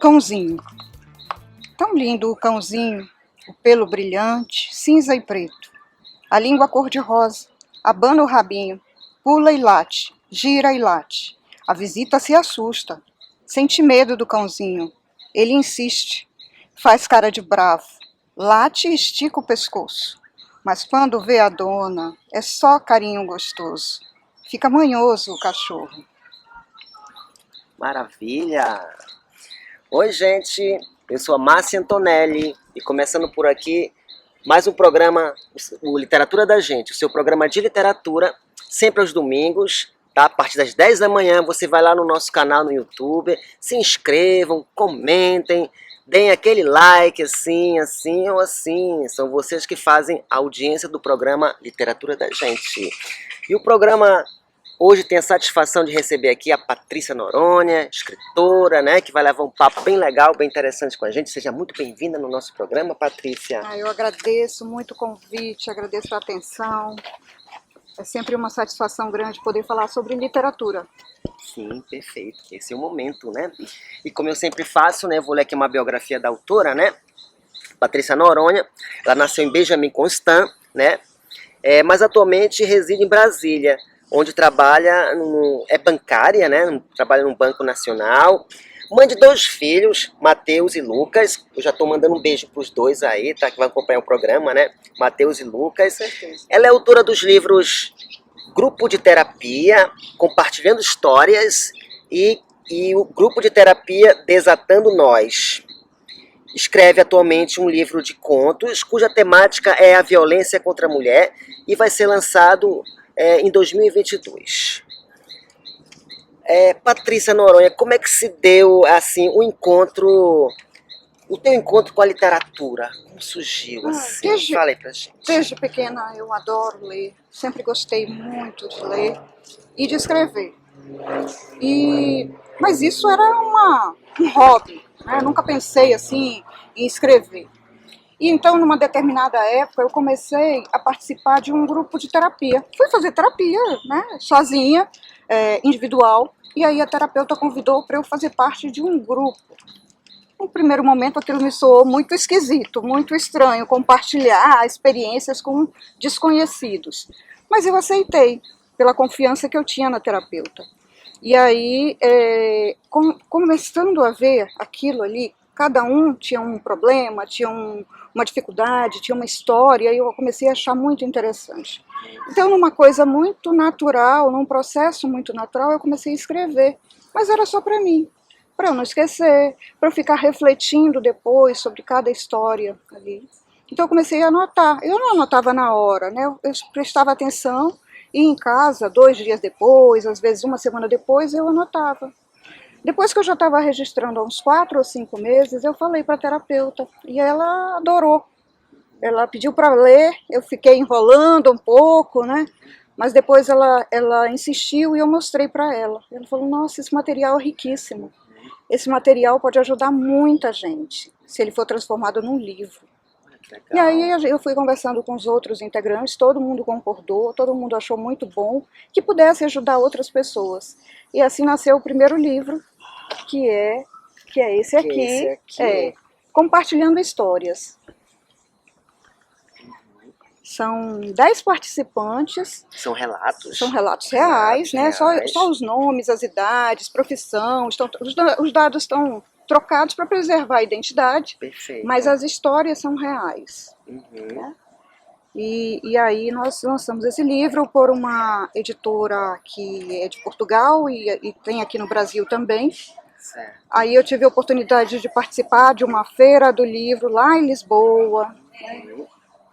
Cãozinho. Tão lindo o cãozinho, o pelo brilhante, cinza e preto. A língua cor-de-rosa, abana o rabinho, pula e late, gira e late. A visita se assusta, sente medo do cãozinho. Ele insiste, faz cara de bravo, late e estica o pescoço. Mas quando vê a dona, é só carinho gostoso. Fica manhoso o cachorro. Maravilha! Oi, gente! Eu sou a Márcia Antonelli e começando por aqui mais um programa, o Literatura da Gente, o seu programa de literatura, sempre aos domingos, tá? A partir das 10 da manhã você vai lá no nosso canal no YouTube, se inscrevam, comentem, deem aquele like assim, assim ou assim. São vocês que fazem a audiência do programa Literatura da Gente. E o programa hoje tem a satisfação de receber aqui a Patrícia Noronha, escritora, né, que vai levar um papo bem legal, bem interessante com a gente. Seja muito bem-vinda no nosso programa, Patrícia. Eu agradeço muito o convite, agradeço a atenção. É sempre uma satisfação grande poder falar sobre literatura. Sim, perfeito. Esse é o momento, né? E como eu sempre faço, né, vou ler aqui uma biografia da autora, né, Patrícia Noronha. Ela nasceu em Benjamin Constant, né, mas atualmente reside em Brasília, onde trabalha, é bancária, né? Trabalha no Banco Nacional. Mãe de 2 filhos, Mateus e Lucas. Eu já estou mandando um beijo para os 2 aí, tá? Que vai acompanhar o programa, né? Mateus e Lucas. Ela é autora dos livros Grupo de Terapia, Compartilhando Histórias e o Grupo de Terapia Desatando Nós. Escreve atualmente um livro de contos, cuja temática é a violência contra a mulher e vai ser lançado em 2022. Patrícia Noronha, como é que se deu assim o teu encontro com a literatura? Como surgiu assim? Fala aí pra gente. Desde pequena eu adoro ler, sempre gostei muito de ler e de escrever. Mas isso era um hobby, né? Eu nunca pensei assim em escrever. E então, numa determinada época, eu comecei a participar de um grupo de terapia. Fui fazer terapia, né, sozinha, individual, e aí a terapeuta convidou para eu fazer parte de um grupo. No primeiro momento, aquilo me soou muito esquisito, muito estranho, compartilhar experiências com desconhecidos. Mas eu aceitei, pela confiança que eu tinha na terapeuta. E aí, começando a ver aquilo ali, cada um tinha um problema, tinha uma dificuldade, tinha uma história, e eu comecei a achar muito interessante. Então, numa coisa muito natural, num processo muito natural, eu comecei a escrever, mas era só para mim, para eu não esquecer, para eu ficar refletindo depois sobre cada história ali. Então eu comecei a anotar, eu não anotava na hora, né? Eu prestava atenção, e em casa, 2 dias depois, às vezes 1 semana depois, eu anotava. Depois que eu já estava registrando há uns 4 ou 5 meses, eu falei para a terapeuta e ela adorou. Ela pediu para ler, eu fiquei enrolando um pouco, né? Mas depois ela insistiu e eu mostrei para ela. Ela falou, nossa, esse material é riquíssimo. Esse material pode ajudar muita gente, se ele for transformado num livro. E aí eu fui conversando com os outros integrantes, todo mundo concordou, todo mundo achou muito bom que pudesse ajudar outras pessoas. E assim nasceu o primeiro livro, que é esse aqui, Compartilhando Histórias. São 10 participantes. São relatos? São relatos reais, né? Só os nomes, as idades, profissão, os dados estão trocados para preservar a identidade. Perfeito. Mas as histórias são reais. Né? E aí nós lançamos esse livro por uma editora que é de Portugal e tem aqui no Brasil também. Certo. Aí eu tive a oportunidade de participar de uma feira do livro lá em Lisboa, né?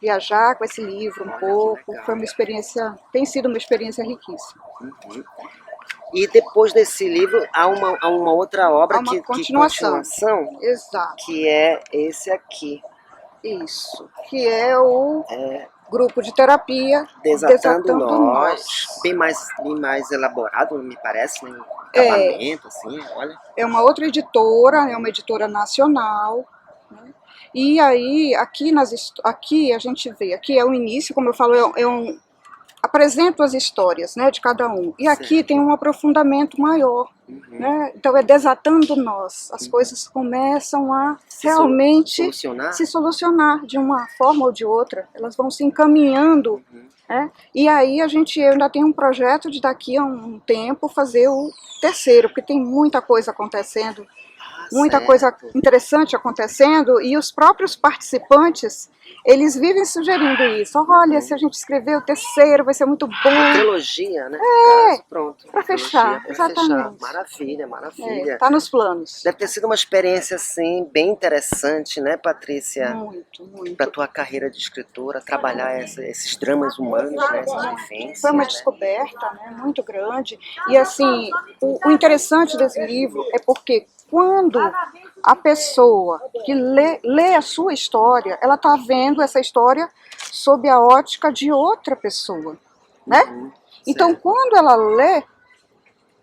Viajar com esse livro um pouco, foi uma experiência, tem sido uma experiência riquíssima. E depois desse livro há uma outra obra continuação. Exato. Que é esse aqui. Isso, que é o Grupo de Terapia Desatando Nós. Bem mais elaborado, me parece, né? Acabamento, assim, olha. É uma outra editora, é uma editora nacional, né? E aí, aqui a gente vê, aqui é o início, como eu falo, apresento as histórias, né, de cada um. E aqui Certo. tem um aprofundamento maior. Né? Então é desatando nós. As coisas começam a realmente Solucionar? se solucionar de uma forma ou de outra. Elas vão se encaminhando. Né? E aí eu ainda tenho um projeto de daqui a um tempo fazer o terceiro, porque tem muita coisa acontecendo. Muita coisa interessante acontecendo, e os próprios participantes, eles vivem sugerindo isso. Olha, se a gente escrever o terceiro, vai ser muito bom. Trilogia, né? Caso, pronto. Para fechar, Pra exatamente. fechar. Maravilha, maravilha. Tá nos planos. Deve ter sido uma experiência, assim, bem interessante, né, Patrícia? Muito, muito. Para tua carreira de escritora, trabalhar esses dramas humanos, né, essas vivências. Foi uma né? descoberta, né, muito grande. E assim, o interessante desse livro é porque quando a pessoa que lê a sua história, ela está vendo essa história sob a ótica de outra pessoa, né? Então, Certo. quando ela lê,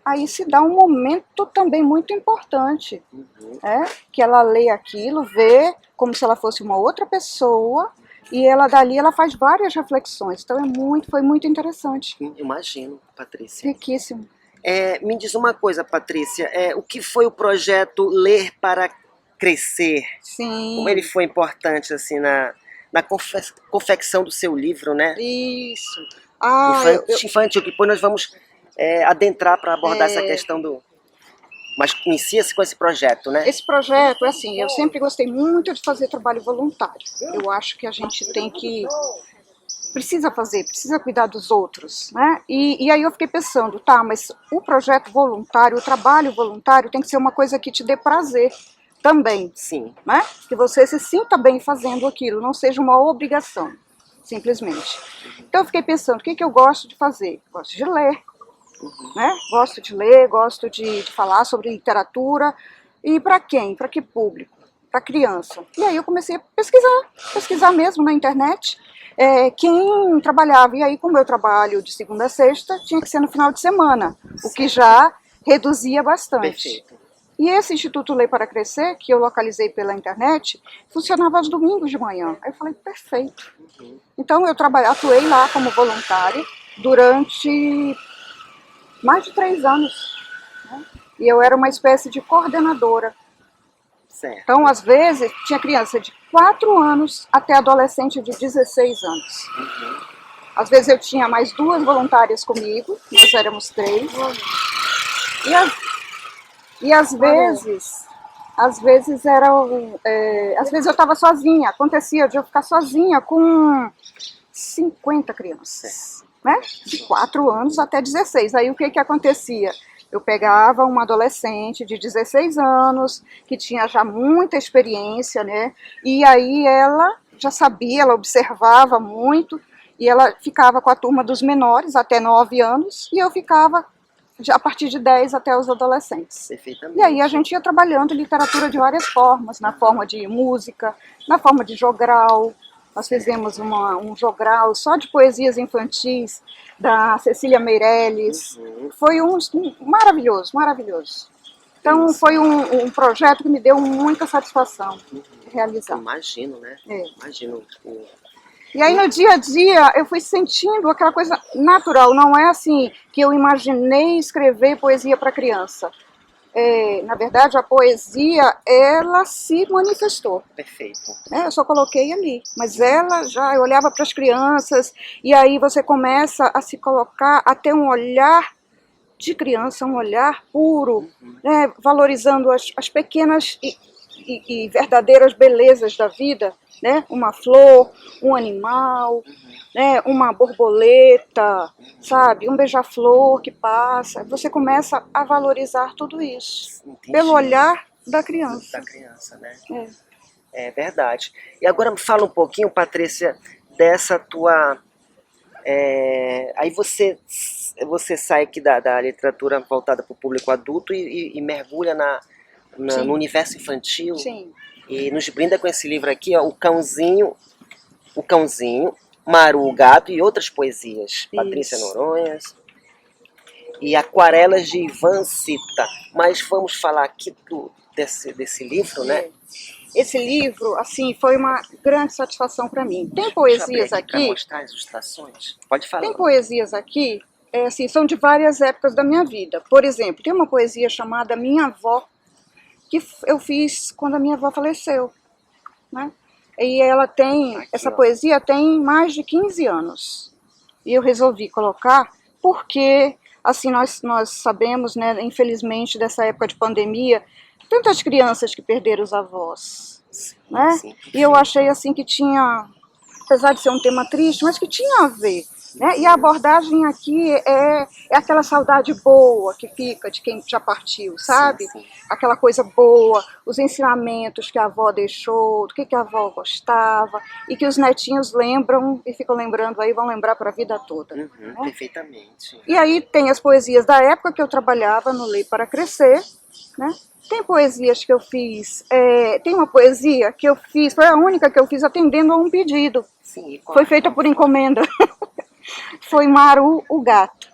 aí se dá um momento também muito importante, né? Que ela lê aquilo, vê como se ela fosse uma outra pessoa, e ela dali ela faz várias reflexões. Então foi muito interessante, Imagino, Patrícia. riquíssimo. Me diz uma coisa, Patrícia, o que foi o projeto Ler para Crescer? Sim. Como ele foi importante assim na confecção do seu livro, né? Isso. Infantil, que depois nós vamos adentrar para abordar essa questão do... Mas inicia-se com esse projeto, né? Esse projeto, assim, eu sempre gostei muito de fazer trabalho voluntário. Eu acho que a gente precisa cuidar dos outros, né? E aí eu fiquei pensando, tá, mas o projeto voluntário, o trabalho voluntário tem que ser uma coisa que te dê prazer também. Sim. Né? Que você se sinta bem fazendo aquilo, não seja uma obrigação, simplesmente. Então eu fiquei pensando, o que eu gosto de fazer? Gosto de ler, né? Gosto de ler, gosto de falar sobre literatura. E para quem? Para que público? Para criança. E aí eu comecei a pesquisar mesmo na internet, quem trabalhava. E aí, como eu trabalho de segunda a sexta, tinha que ser no final de semana, o que já reduzia bastante. Perfeito. E esse Instituto Ler para Crescer, que eu localizei pela internet, funcionava aos domingos de manhã. Aí eu falei, perfeito. Então eu atuei lá como voluntária durante mais de 3 anos. Né? E eu era uma espécie de coordenadora. Certo. Então, às vezes, tinha criança de 4 anos até adolescente de 16 anos. Às vezes eu tinha mais 2 voluntárias comigo, nós éramos 3. E às vezes às vezes eu estava sozinha, acontecia de eu ficar sozinha com 50 crianças, né? De 4 anos até 16. Aí o que acontecia? Eu pegava uma adolescente de 16 anos, que tinha já muita experiência, né? E aí ela já sabia, ela observava muito, e ela ficava com a turma dos menores até 9 anos, e eu ficava a partir de 10 até os adolescentes. Perfeitamente. E aí a gente ia trabalhando literatura de várias formas, na forma de música, na forma de jogral. Nós fizemos um jogral só de poesias infantis da Cecília Meirelles. Foi maravilhoso, maravilhoso. Então foi um projeto que me deu muita satisfação realizar. Imagino, né? Imagino. E aí no dia a dia eu fui sentindo aquela coisa natural, não é assim que eu imaginei escrever poesia para criança. Na verdade a poesia, ela se manifestou. Perfeito. Eu só coloquei ali, mas eu olhava para as crianças, e aí você começa a se colocar, a ter um olhar de criança, um olhar puro, né, valorizando as pequenas e verdadeiras belezas da vida, né? Uma flor, um animal, né? Uma borboleta, sabe? Um beija-flor que passa. Você começa a valorizar tudo isso. Entendi. Pelo olhar da criança. Da criança, né? É verdade. E agora fala um pouquinho, Patrícia, dessa tua... aí você sai aqui da literatura voltada para o público adulto e mergulha no universo infantil. Sim. E nos brinda com esse livro aqui, ó, o Cãozinho, Maru, o Gato e outras poesias. Isso. Patrícia Noronhas. E Aquarelas de Ivan Cita. Mas vamos falar aqui desse livro, né? esse livro, assim, foi uma grande satisfação para mim. Tem Deixa eu poesias abrir aqui para aqui, mostrar as ilustrações. Pode falar. tem poesias aqui, assim, são de várias épocas da minha vida. Por exemplo, tem uma poesia chamada Minha Avó, que eu fiz quando a minha avó faleceu, né? E ela tem, Aqui, essa ó. poesia tem mais de 15 anos. E eu resolvi colocar porque, assim, nós sabemos, né, infelizmente, dessa época de pandemia, tantas crianças que perderam os avós, Sim, né? sim, E eu perfeito. achei, assim, que tinha, apesar de ser um tema triste, mas que tinha a ver, né? E a abordagem aqui é aquela saudade boa que fica de quem já partiu, sabe? Sim, sim. Aquela coisa boa, os ensinamentos que a avó deixou, do que a avó gostava, e que os netinhos lembram e ficam lembrando aí, vão lembrar para a vida toda. Uhum, Né? perfeitamente. E aí tem as poesias da época que eu trabalhava no Ler para Crescer, né? Tem poesias que eu fiz, tem uma poesia que eu fiz, foi a única que eu fiz atendendo a um pedido. Sim, Foi feita por encomenda. Foi Maru, o gato.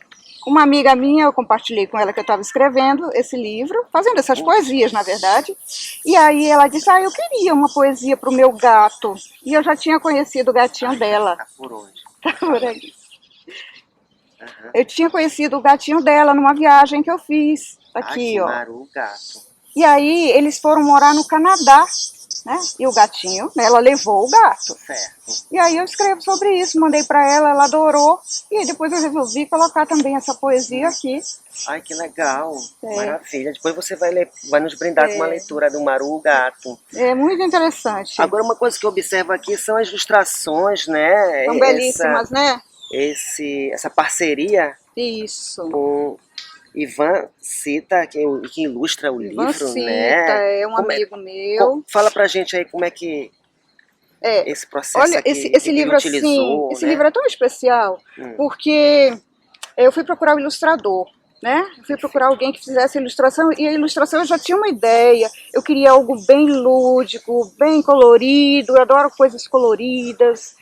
Uma amiga minha, eu compartilhei com ela que eu estava escrevendo esse livro, fazendo essas poesias, na verdade. E aí ela disse, eu queria uma poesia para o meu gato. E eu já tinha conhecido o gatinho dela. Tá por onde? Tá por aqui. Uhum. Eu tinha conhecido o gatinho dela numa viagem que eu fiz. Aqui, ó. Maru, o gato. E aí eles foram morar no Canadá, né? E o gatinho, né, ela levou o gato. Certo. E aí eu escrevo sobre isso, mandei para ela adorou. E aí depois eu resolvi colocar também essa poesia aqui. Ai, que legal. É. Maravilha. Depois você vai nos brindar com uma leitura do Maru, o gato. É muito interessante. Agora, uma coisa que eu observo aqui são as ilustrações, né? São belíssimas, né? Essa parceria Isso. com Ivan Cita, que ilustra o Ivan livro, Cita, né? é um amigo meu. Fala pra gente aí como é que esse processo Olha, aqui esse que ele livro utilizou, assim, esse né? livro é tão especial, porque eu fui procurar o ilustrador, né? Eu fui procurar alguém que fizesse a ilustração, e a ilustração eu já tinha uma ideia. Eu queria algo bem lúdico, bem colorido, eu adoro coisas coloridas.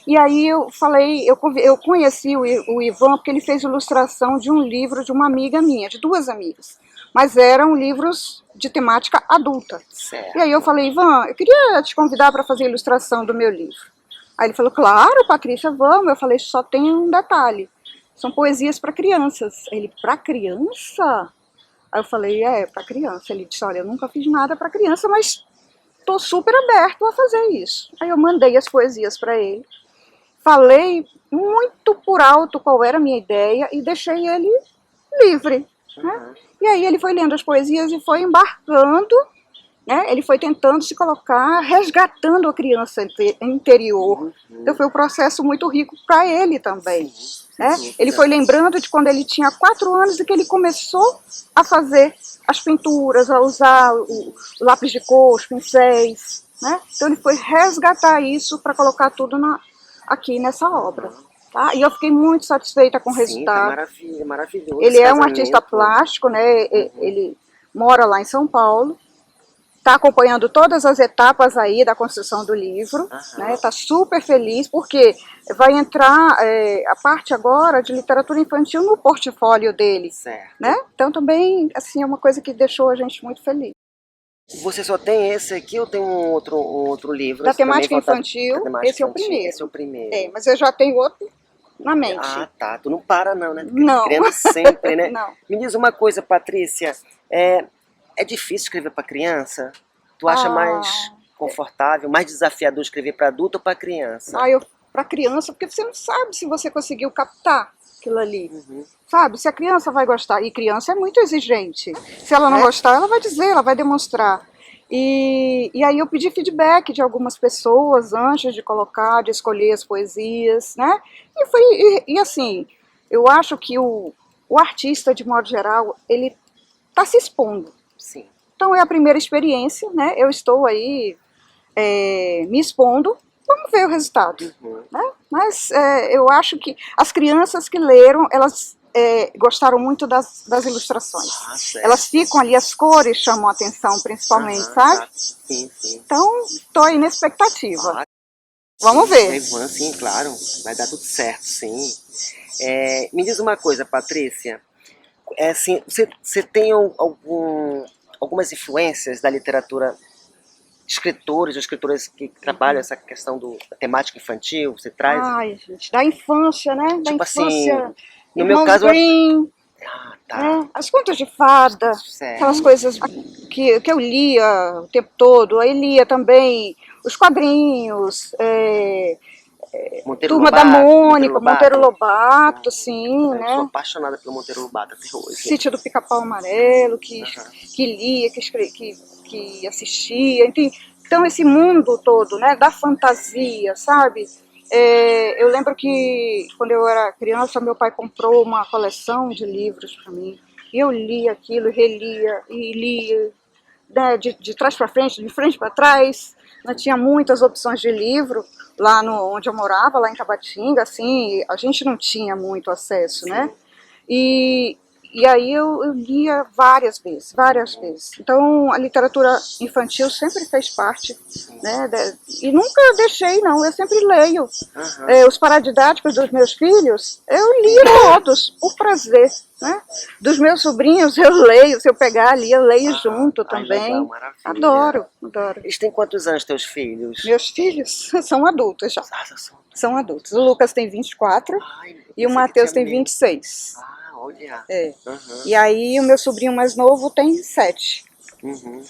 E aí eu falei, eu conheci o Ivan porque ele fez ilustração de um livro de uma amiga minha, de duas amigas. Mas eram livros de temática adulta. Certo. E aí eu falei, Ivan, eu queria te convidar para fazer a ilustração do meu livro. Aí ele falou, claro, Patrícia, vamos. Eu falei, só tem um detalhe. São poesias para crianças. Ele, para criança? Aí eu falei, para criança. Ele disse, olha, eu nunca fiz nada para criança, mas estou super aberto a fazer isso. Aí eu mandei as poesias para ele. Falei muito por alto qual era a minha ideia e deixei ele livre. Né? E aí ele foi lendo as poesias e foi embarcando, né? Ele foi tentando se colocar, resgatando a criança interior. Então foi um processo muito rico para ele também. Né? Ele foi lembrando de quando ele tinha 4 anos e que ele começou a fazer as pinturas, a usar o lápis de cor, os pincéis. Né? Então ele foi resgatar isso para colocar tudo aqui nessa obra. Tá? E eu fiquei muito satisfeita com o resultado. Tá maravilhoso. Ele é um artista plástico, né? Ele mora lá em São Paulo. Está acompanhando todas as etapas aí da construção do livro, né? Está super feliz porque vai entrar a parte agora de literatura infantil no portfólio dele, certo. Né? Então também assim é uma coisa que deixou a gente muito feliz. Você só tem esse aqui ou tem um outro livro? Da temática infantil, esse é o primeiro. Esse é o primeiro. Mas eu já tenho outro na mente. Ah, tá. Tu não para não, né? Não. Criando sempre, né? Não. Me diz uma coisa, Patrícia. É difícil escrever para criança? Tu acha mais confortável, mais desafiador escrever para adulto ou para criança? Para criança, porque você não sabe se você conseguiu captar aquilo ali. Sabe? Se a criança vai gostar. E criança é muito exigente. Se ela não gostar, ela vai dizer, ela vai demonstrar. E aí eu pedi feedback de algumas pessoas antes de colocar, de escolher as poesias, né? E assim, eu acho que o artista, de modo geral, ele está se expondo. Sim. Então é a primeira experiência, né? Eu estou aí me expondo, vamos ver o resultado. Né? Mas eu acho que as crianças que leram, elas gostaram muito das ilustrações. Elas ficam ali, as cores chamam a atenção principalmente, sabe? Sim, sim. Então estou aí na expectativa. Vamos ver. Ivan, sim, claro, vai dar tudo certo, sim. Me diz uma coisa, Patrícia. Assim, você tem algumas influências da literatura escritores ou escritoras que trabalham essa questão da temática infantil, você traz? Ai, gente, da infância, né? Da Tipo assim, infância. no meu Irmãos caso... Grimm, Ah, tá, né? As contas de fada, aquelas certo. coisas que eu lia o tempo todo. Aí lia também os quadrinhos, Monteiro Turma da Lobato, Mônica, Monteiro Lobato, sim, Eu sou né? apaixonada pelo Monteiro Lobato até hoje. Sítio do Pica-Pau Amarelo, Aham. que lia, que assistia, enfim. Então esse mundo todo, né, da fantasia, sabe? Eu lembro que quando eu era criança, meu pai comprou uma coleção de livros para mim. E eu lia aquilo, relia e lia, né, de trás para frente, de frente para trás. Não tinha muitas opções de livro lá onde eu morava, lá em Tabatinga, assim, a gente não tinha muito acesso, né? E, e aí eu lia várias vezes, várias vezes. Então a literatura infantil sempre fez parte, né? E nunca deixei, não, eu sempre leio. Aham. Os paradidáticos dos meus filhos, eu li todos, por prazer, né? Dos meus sobrinhos eu leio, se eu pegar ali, eu leio junto Ai, também. legal, maravilha. Adoro, adoro. Eles têm quantos anos, teus filhos? Meus filhos são adultos já, Ah, já são... são adultos. O Lucas tem 24 Ai, eu e o pensei que Matheus tinha tem menos. 26. Ah, olha. É. Aham. E aí o meu sobrinho mais novo tem 7. Uhum.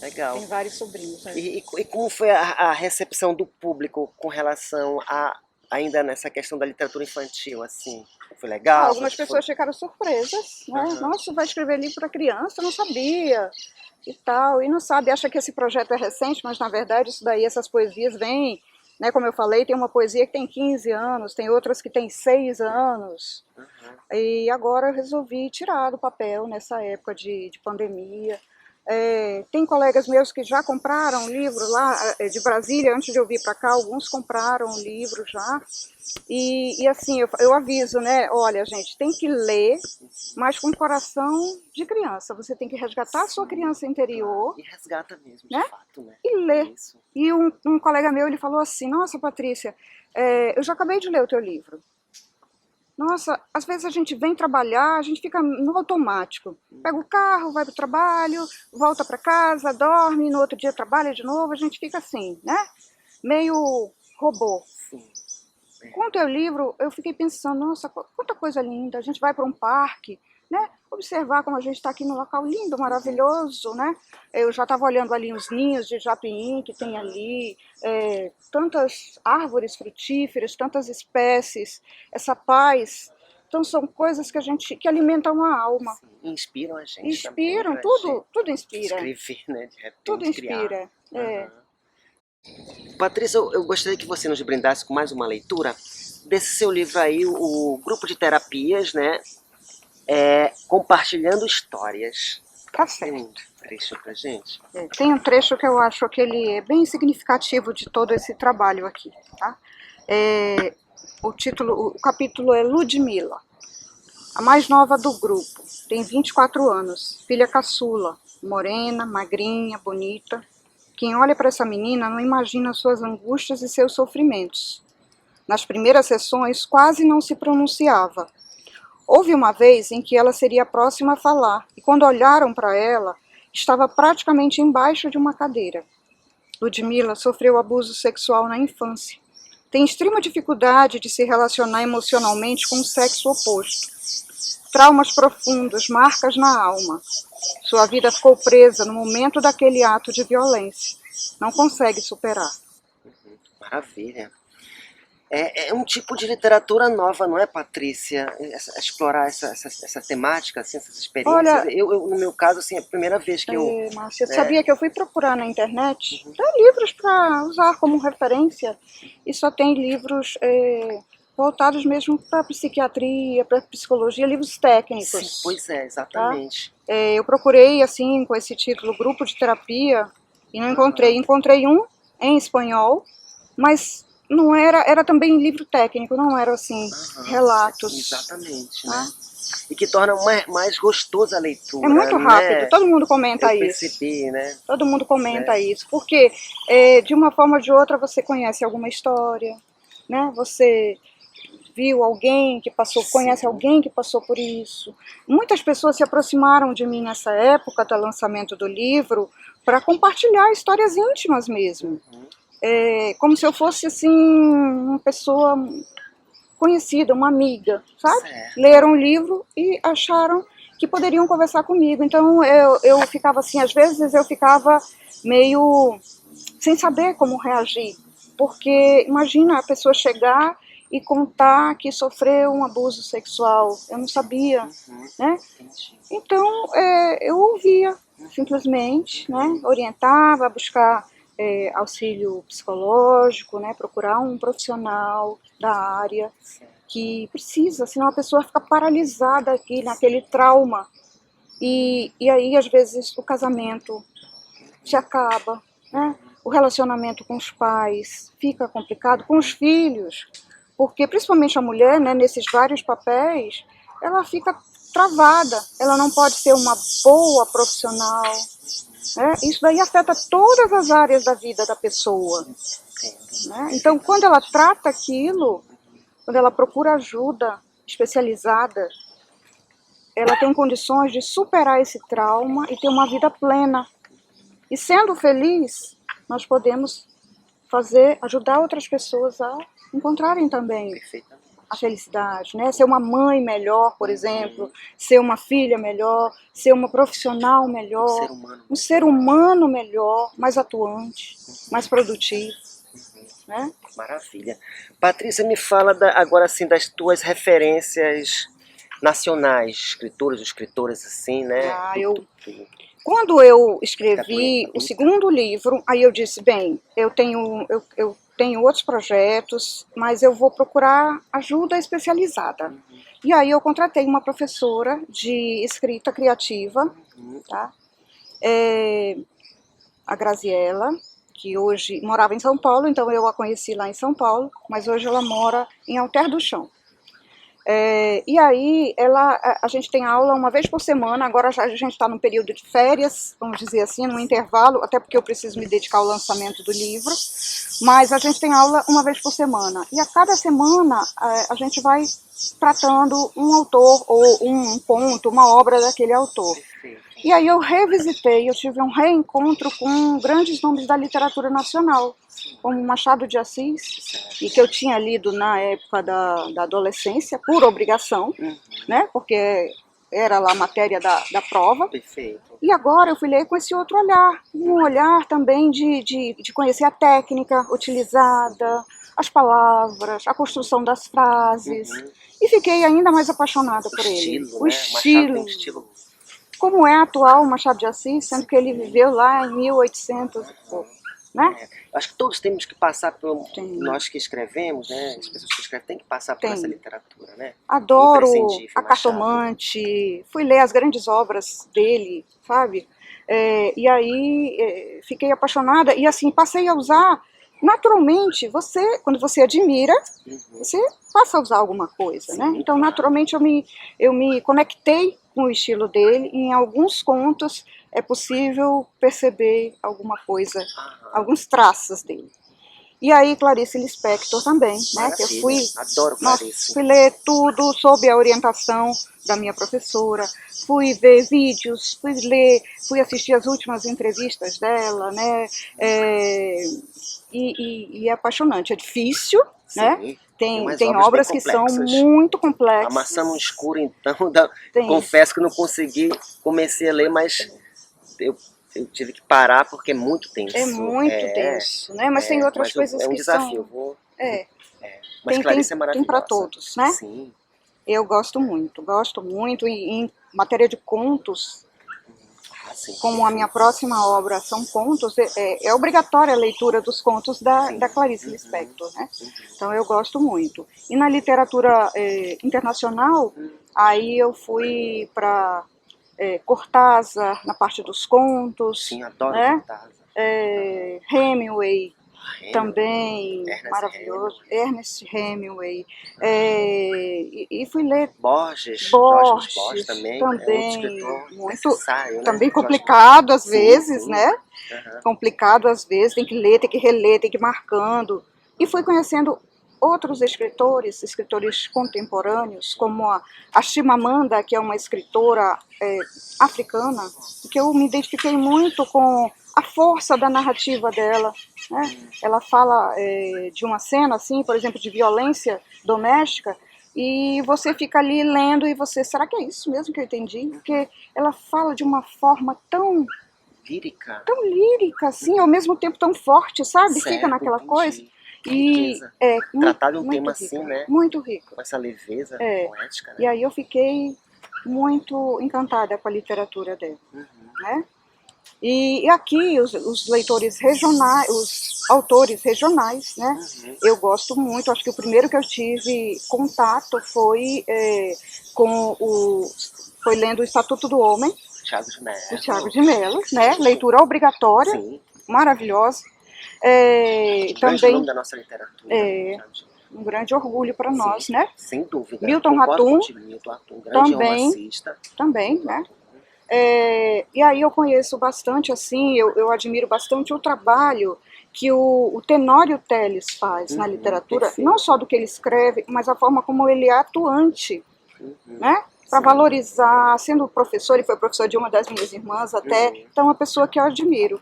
Legal. Tem vários sobrinhos. Né? E como foi a recepção do público com relação a ainda nessa questão da literatura infantil, assim? Foi legal? Algumas pessoas ficaram surpresas, né? Aham. Nossa, vai escrever livro para criança, eu não sabia. E tal, e não sabe, acha que esse projeto é recente, mas na verdade isso daí, essas poesias vêm, né, como eu falei, tem uma poesia que tem 15 anos, tem outras que tem 6 anos, Uhum. e agora eu resolvi tirar do papel nessa época de pandemia. Tem colegas meus que já compraram livro lá de Brasília, antes de eu vir para cá, alguns compraram o livro já, e assim, eu aviso, né, olha gente, tem que ler, mas com coração de criança, você tem que resgatar a sua criança interior, E resgata mesmo, de né? fato, né? E ler. Isso. E um colega meu, ele falou assim, nossa Patrícia, eu já acabei de ler o teu livro. Nossa, às vezes a gente vem trabalhar, a gente fica no automático. Pega o carro, vai para o trabalho, volta para casa, dorme, no outro dia trabalha de novo, a gente fica assim, né? Meio robô. Sim. Com o teu livro, eu fiquei pensando, nossa, quanta coisa linda, a gente vai para um parque, né? Observar como a gente está aqui num local lindo, maravilhoso, né? Eu já estava olhando ali os ninhos de japim que tem ali, tantas árvores frutíferas, tantas espécies, essa paz. Então são coisas que alimentam a alma. Sim. Inspiram a gente Inspiram, também, tudo inspira. escrever, né? De repente, Tudo inspira. criar. Patrícia, eu gostaria que você nos brindasse com mais uma leitura desse seu livro aí, o Grupo de Terapias, né? Compartilhando Histórias. Tá Tem certo. um trecho pra gente? Tem um trecho que eu acho que ele é bem significativo de todo esse trabalho aqui, tá? O capítulo é Ludmila, a mais nova do grupo, tem 24 anos, filha caçula, morena, magrinha, bonita. Quem olha para essa menina não imagina suas angústias e seus sofrimentos. Nas primeiras sessões quase não se pronunciava. Houve uma vez em que ela seria a próxima a falar, e quando olharam para ela, estava praticamente embaixo de uma cadeira. Ludmila sofreu abuso sexual na infância. Tem extrema dificuldade de se relacionar emocionalmente com o sexo oposto. Traumas profundos, marcas na alma. Sua vida ficou presa no momento daquele ato de violência. Não consegue superar. Maravilha. É um tipo de literatura nova, não é, Patrícia? Explorar essa temática, assim, essas experiências. Olha, No meu caso, assim, é a primeira vez que eu... Márcia, sabia que eu fui procurar na internet? Tem livros para usar como referência e só tem livros voltados mesmo para psiquiatria, para psicologia, livros técnicos. Sim, pois é, exatamente. Tá? Eu procurei, assim, com esse título, Grupo de Terapia, e não encontrei. Encontrei um em espanhol, mas não era também livro técnico, não era assim, relatos. Exatamente, tá? né? E que torna mais gostosa a leitura. É muito rápido, né? todo mundo comenta Eu isso. percebi, né? Todo mundo comenta isso, porque de uma forma ou de outra você conhece alguma história, né? Você viu alguém que passou, conhece alguém que passou por isso. Muitas pessoas se aproximaram de mim nessa época do lançamento do livro, para compartilhar histórias íntimas mesmo. Como se eu fosse, assim, uma pessoa conhecida, uma amiga, sabe? Certo. Leram um livro e acharam que poderiam conversar comigo. Então eu ficava assim, às vezes eu ficava meio sem saber como reagir. Porque imagina a pessoa chegar e contar que sofreu um abuso sexual. Eu não sabia, né? Entendi. Então eu ouvia, simplesmente, né? Orientava a buscar auxílio psicológico, né? Procurar um profissional da área que precisa, senão a pessoa fica paralisada aqui naquele trauma. E aí, às vezes, o casamento se acaba, né? O relacionamento com os pais fica complicado, com os filhos, porque principalmente a mulher, né, nesses vários papéis, ela fica travada, ela não pode ser uma boa profissional, né? Isso daí afeta todas as áreas da vida da pessoa, né? Então, quando ela trata aquilo, quando ela procura ajuda especializada, ela tem condições de superar esse trauma e ter uma vida plena. E sendo feliz, nós podemos ajudar outras pessoas a encontrarem também Perfeitamente. a felicidade, né? Ser uma mãe melhor, por exemplo, ser uma filha melhor, ser uma profissional melhor, um ser humano melhor, mais atuante, mais produtivo, né? Maravilha. Patrícia, me fala agora assim das tuas referências nacionais, escritores, escritoras assim, né? Quando eu escrevi o segundo livro, aí eu disse, bem, eu tenho outros projetos, mas eu vou procurar ajuda especializada. E aí eu contratei uma professora de escrita criativa, tá? A Graziella, que hoje morava em São Paulo, então eu a conheci lá em São Paulo, mas hoje ela mora em Alter do Chão. E aí a gente tem aula uma vez por semana, agora a gente está num período de férias, vamos dizer assim, num intervalo, até porque eu preciso me dedicar ao lançamento do livro, mas a gente tem aula uma vez por semana. E a cada semana a gente vai tratando um autor ou um conto, uma obra daquele autor. E aí eu revisitei, eu tive um reencontro com grandes nomes da literatura nacional, como Machado de Assis, e que eu tinha lido na época da adolescência, por obrigação, né? Porque era lá a matéria da prova. Perfeito. E agora eu fui ler com esse outro olhar, um olhar também de conhecer a técnica utilizada, as palavras, a construção das frases, e fiquei ainda mais apaixonada por ele. O estilo. Como é atual o Machado de Assis, sendo que ele viveu lá em 1800 e pouco, né? Acho que todos temos que passar por, nós que escrevemos, né? As pessoas que escrevem têm que passar por essa literatura, né? Adoro A Cartomante, fui ler as grandes obras dele, sabe? E aí fiquei apaixonada e assim passei a usar naturalmente. Quando você admira, você passa a usar alguma coisa, né? Então naturalmente eu me conectei com o estilo dele, e em alguns contos é possível perceber alguma coisa, alguns traços dele. E aí Clarice Lispector também, né? Que eu fui ler tudo sob a orientação da minha professora, fui ver vídeos, fui assistir as últimas entrevistas dela, né? E é apaixonante, é difícil, né? Tem obras que são muito complexas. A Maçã no Escuro, então, confesso que não consegui, comecei a ler, mas eu tive que parar porque é muito tenso. É muito tenso, né? Mas tem outras coisas que são... É um desafio. Mas Clarice é maravilhosa. Tem para todos, né? Sim. Eu gosto muito, e em matéria de contos, como a minha próxima obra são contos, é obrigatória a leitura dos contos da Clarice Lispector, né? Então eu gosto muito. E na literatura internacional, aí eu fui para Cortázar, na parte dos contos. Sim, adoro, né? Cortázar. Hemingway, também maravilhoso. Ernest Hemingway. E fui ler Borges também é outro escritor necessário, né? Também complicado às vezes, né? Complicado às vezes, tem que ler, tem que reler, tem que ir marcando. E fui conhecendo outros escritores contemporâneos, como a Chimamanda, que é uma escritora africana, que eu me identifiquei muito com a força da narrativa dela, né? Ela fala de uma cena, assim, por exemplo, de violência doméstica, e você fica ali lendo e você, será que é isso mesmo que eu entendi? Porque ela fala de uma forma tão lírica, assim, ao mesmo tempo tão forte, sabe? Certo, fica naquela entendi. coisa. Que E riqueza. tratar de um tema assim, né? Muito rico. Com essa leveza poética, né? E aí eu fiquei muito encantada com a literatura dela, né? E aqui os leitores regionais, os autores regionais, né? Eu gosto muito, acho que o primeiro que eu tive contato foi foi lendo o Estatuto do Homem, do Thiago de Mello, né? Leitura obrigatória, sim, maravilhosa. Também nome da nossa literatura. Um grande orgulho para nós, né? Sem dúvida. Milton Ratum, grande romancista. Também, né? E aí eu conheço bastante, assim, eu admiro bastante o trabalho que o Tenório Telles faz na literatura, perfeito. Não só do que ele escreve, mas a forma como ele é atuante, né? Para valorizar, sendo professor, ele foi professor de uma das minhas irmãs até, então é uma pessoa que eu admiro.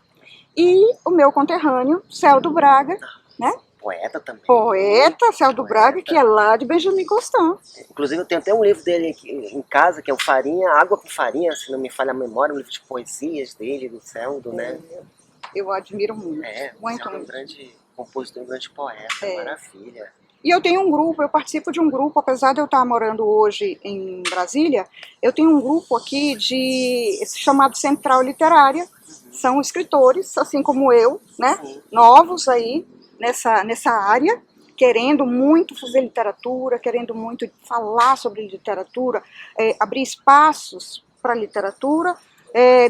E o meu conterrâneo, Celdo Braga, né? Poeta também. Poeta, Celdo Braga, que é lá de Benjamin Constant. Inclusive eu tenho até um livro dele aqui em casa, que é o Farinha, Água com Farinha, se não me falha a memória, um livro de poesias dele, do Celdo, né? Eu admiro muito. Muito. É um grande compositor, um grande poeta, maravilha. E eu tenho um grupo, eu participo de um grupo, apesar de eu estar morando hoje em Brasília, eu tenho um grupo aqui chamado Central Literária, são escritores, assim como eu, né? Novos aí, nessa área, querendo muito fazer literatura, querendo muito falar sobre literatura, abrir espaços para literatura.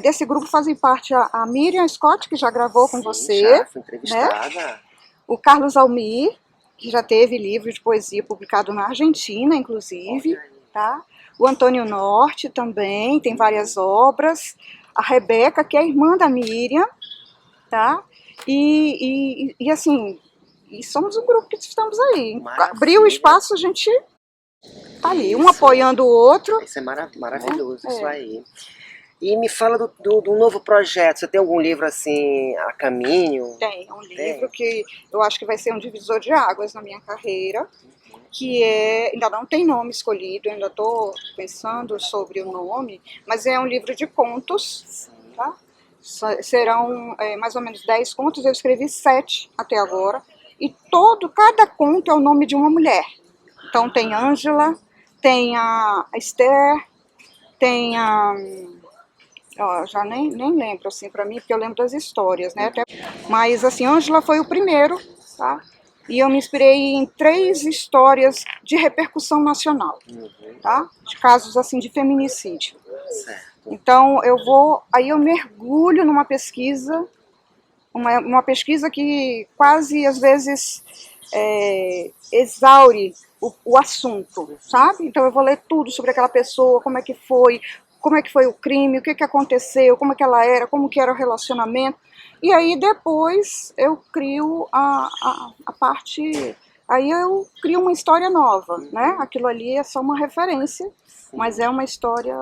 Desse grupo fazem parte a Miriam Scott, que já gravou com você, já fui entrevistada. Né? O Carlos Almir, que já teve livro de poesia publicado na Argentina, inclusive, tá? O Antônio Norte também, tem várias obras. A Rebeca, que é irmã da Miriam, tá? E assim, somos um grupo que estamos aí. Abriu o espaço, a gente tá ali, um apoiando o outro. Isso é maravilhoso, isso aí. E me fala do novo projeto, você tem algum livro assim, a caminho? Tem, um livro que eu acho que vai ser um divisor de águas na minha carreira, que ainda não tem nome escolhido, ainda estou pensando sobre o nome, mas é um livro de contos, tá? Serão mais ou menos 10 contos, eu escrevi 7 até agora, e cada conto é o nome de uma mulher. Então tem Ângela, tem a Esther, tem a... já nem lembro, assim, pra mim, porque eu lembro das histórias, né? Mas, assim, Ângela foi o primeiro, tá? E eu me inspirei em 3 histórias de repercussão nacional, tá? De casos, assim, de feminicídio. Então, aí eu mergulho numa pesquisa, uma pesquisa que quase, às vezes, exaure o assunto, sabe? Então eu vou ler tudo sobre aquela pessoa, como é que foi o crime, o que aconteceu, como é que ela era, como que era o relacionamento. E aí depois eu crio a parte... Aí eu crio uma história nova, né? Aquilo ali é só uma referência, mas é uma história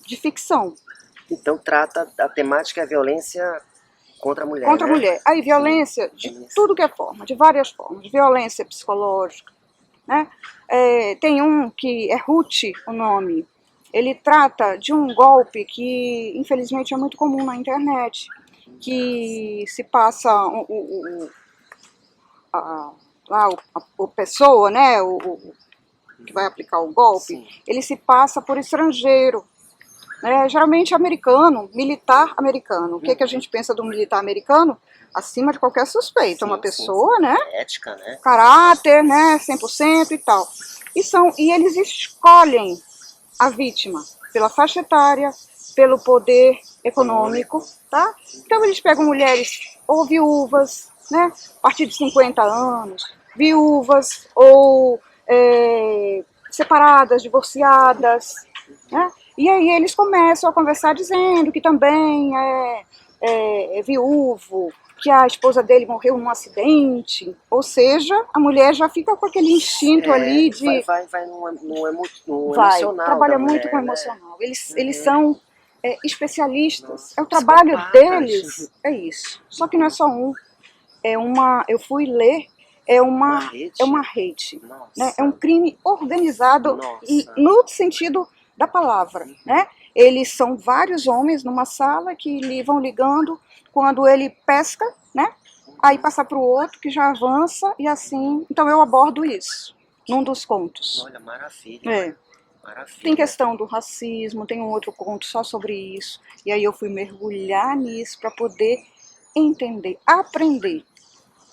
de ficção. Então trata a temática a violência contra a mulher, Contra a mulher. Aí violência de tudo que é forma, de várias formas. Violência psicológica, né? Tem um que é Ruth, o nome. Ele trata de um golpe que, infelizmente, é muito comum na internet, que se passa a pessoa, né, que vai aplicar o golpe, ele se passa por estrangeiro, né, geralmente americano, militar americano. O que a gente pensa do militar americano? Acima de qualquer suspeita, uma pessoa, né, ética, né, caráter, né, 100% e tal. E eles escolhem a vítima pela faixa etária, pelo poder econômico, tá? Então eles pegam mulheres ou viúvas, né, a partir de 50 anos, viúvas ou separadas, divorciadas, né? E aí eles começam a conversar dizendo que também é viúvo, que a esposa dele morreu num acidente, ou seja, a mulher já fica com aquele instinto ali de... Vai no emocional. Trabalha da mulher, muito com o emocional. Eles são especialistas. Nossa, É o trabalho psicopatas. deles, é isso. Só que não é só um. Eu fui ler, Uma rede? é uma rede, Nossa. né? É um crime organizado e Nossa. no sentido da palavra, né? Eles são vários homens numa sala que vão ligando quando ele pesca, né? Aí passa para o outro que já avança e assim. Então eu abordo isso num dos contos. Olha, maravilha. É. Maravilha. Tem questão do racismo, tem um outro conto só sobre isso. E aí eu fui mergulhar nisso para poder entender, aprender.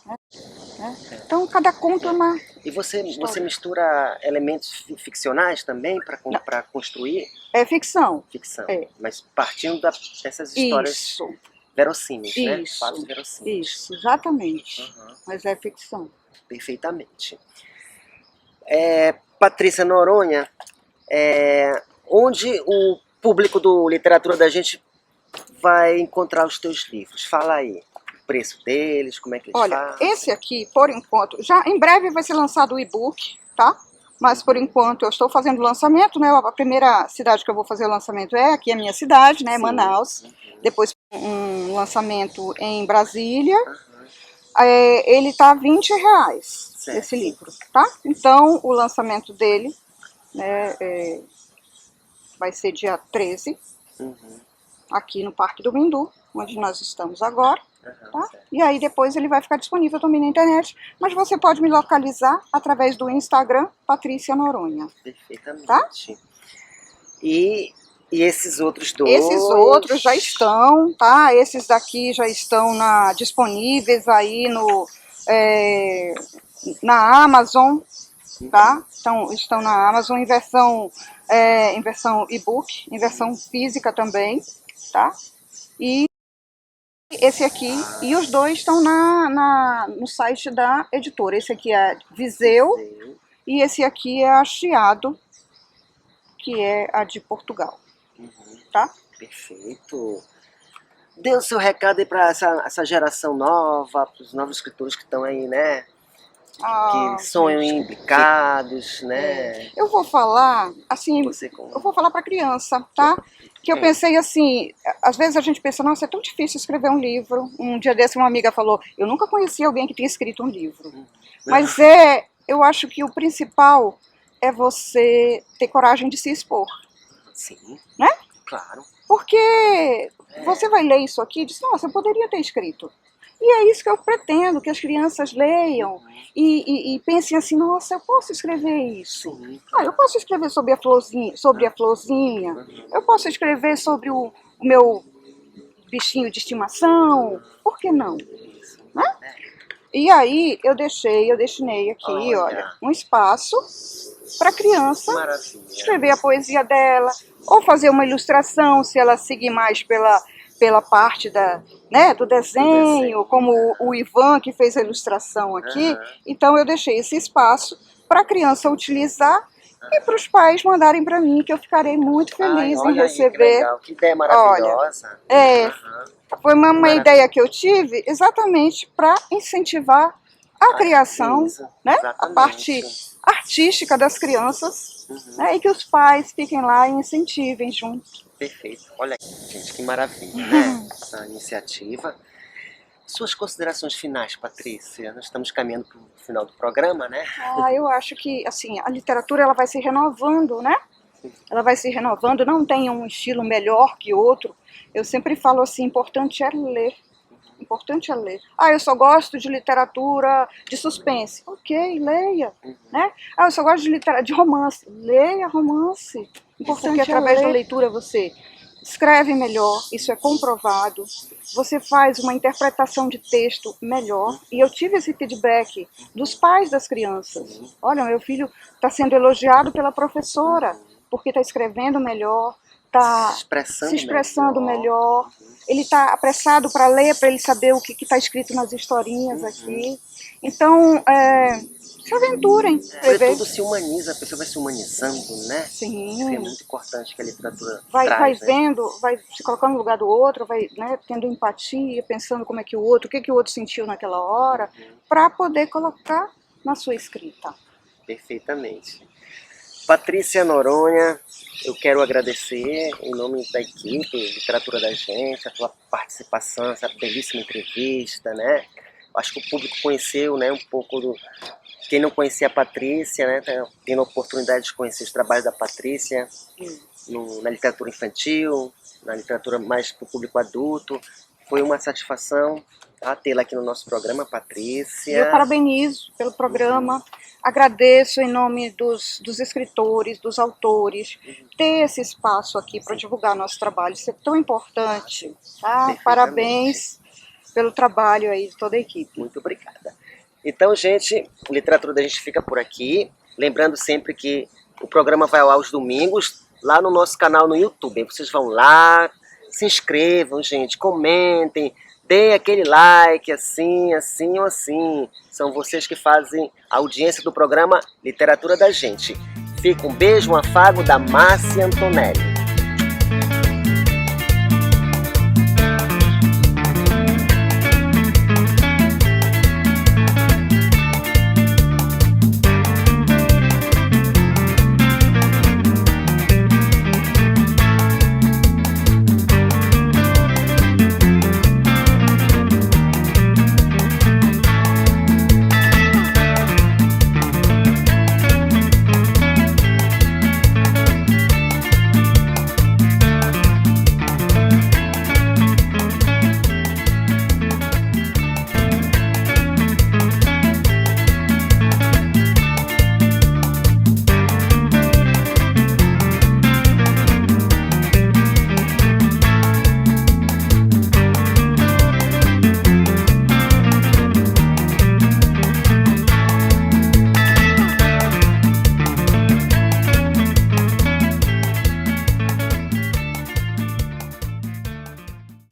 Né? Então cada conto é uma E você história. mistura elementos ficcionais também para construir É ficção. ficção, É. mas partindo dessas histórias Isso, verossímeis, né? isso, Fatos verossímeis. isso, exatamente. Uhum, Mas é ficção. perfeitamente. Patrícia Noronha, onde o público do Literatura da Gente vai encontrar os teus livros? Fala aí. O preço deles, como é que eles Olha, fazem? esse aqui, por enquanto, já em breve vai ser lançado o e-book, tá? Mas por enquanto eu estou fazendo o lançamento, né? A primeira cidade que eu vou fazer o lançamento é aqui a minha cidade, né? Sim. Manaus. Uhum. Depois um lançamento em Brasília. Uhum. Ele tá R$20, Certo. esse livro, tá? Então o lançamento dele, né, vai ser dia 13, Uhum. aqui no Parque do Mindu, onde nós estamos agora. Uhum, Tá? certo. E aí depois ele vai ficar disponível também na internet, mas você pode me localizar através do Instagram, Patrícia Noronha. Perfeitamente. Tá? E esses outros dois? Esses outros já estão, tá? Esses daqui já estão disponíveis aí na Amazon, tá? Então, estão na Amazon em versão e-book, em versão física também, tá? E esse aqui, e os dois estão no site da editora. Esse aqui é Viseu e esse aqui é a Chiado, que é a de Portugal. Uhum. Tá? Perfeito. Dê o seu recado aí para essa geração nova, para os novos escritores que estão aí, né? Que sonham em implicados, né? Eu vou falar, assim, eu vou falar para criança, tá? Que eu pensei assim, às vezes a gente pensa, nossa, é tão difícil escrever um livro. Um dia desse uma amiga falou, eu nunca conheci alguém que tenha escrito um livro. Mas eu acho que o principal é você ter coragem de se expor. Sim, né? Claro. Porque você vai ler isso aqui e diz, nossa, eu poderia ter escrito. E é isso que eu pretendo, que as crianças leiam e pensem assim, nossa, eu posso escrever isso. Sim. Eu posso escrever sobre a florzinha, eu posso escrever sobre o meu bichinho de estimação, por que não? Né? E aí eu destinei aqui, olha, um espaço para a criança escrever a poesia dela, ou fazer uma ilustração, se ela seguir mais pela parte do desenho, como o Ivan que fez a ilustração aqui. Então eu deixei esse espaço para a criança utilizar e para os pais mandarem para mim, que eu ficarei muito feliz em receber. Que legal, que ideia maravilhosa. Olha, foi uma ideia que eu tive exatamente para incentivar a criação, né, a parte artística das crianças, né, e que os pais fiquem lá e incentivem junto. Perfeito. Olha, gente, que maravilha, né? Essa iniciativa. Suas considerações finais, Patrícia? Nós estamos caminhando para o final do programa, né? Eu acho que assim, a literatura ela vai se renovando, né? Ela vai se renovando, não tem um estilo melhor que outro. Eu sempre falo assim, importante é ler. Importante é ler. Eu só gosto de literatura de suspense. Ok, leia. Né? Eu só gosto de romance. Leia romance. Importante porque através da leitura você escreve melhor, isso é comprovado. Você faz uma interpretação de texto melhor. E eu tive esse feedback dos pais das crianças. Olha, meu filho está sendo elogiado pela professora, porque está escrevendo melhor, está se expressando melhor. Ele está apressado para ler, para ele saber o que está escrito nas historinhas aqui. Então, se aventurem. Tudo se humaniza, a pessoa vai se humanizando, né? Sim. Isso é muito importante que a literatura vai traz, vendo, vai se colocando no lugar do outro, vai, né, tendo empatia, pensando como é que o que o outro sentiu naquela hora, para poder colocar na sua escrita. Perfeitamente. Patrícia Noronha, eu quero agradecer em nome da equipe Literatura da Gente, a tua participação, essa belíssima entrevista, né? Acho que o público conheceu, né, um pouco do... Quem não conhecia a Patrícia, né, tá tendo a oportunidade de conhecer os trabalhos da Patrícia na literatura infantil, na literatura mais para o público adulto. Foi uma satisfação tê-la aqui no nosso programa, Patrícia. Eu parabenizo pelo programa, agradeço em nome dos escritores, dos autores, ter esse espaço aqui para divulgar nosso trabalho, isso é tão importante, tá? Parabéns pelo trabalho aí de toda a equipe. Muito obrigada. Então, gente, a Literatura da Gente fica por aqui, lembrando sempre que o programa vai ao ar aos domingos, lá no nosso canal no YouTube. Vocês vão lá, se inscrevam, gente, comentem, deem aquele like, assim, assim ou assim. São vocês que fazem a audiência do programa Literatura da Gente. Fica um beijo, um afago da Márcia Antonelli.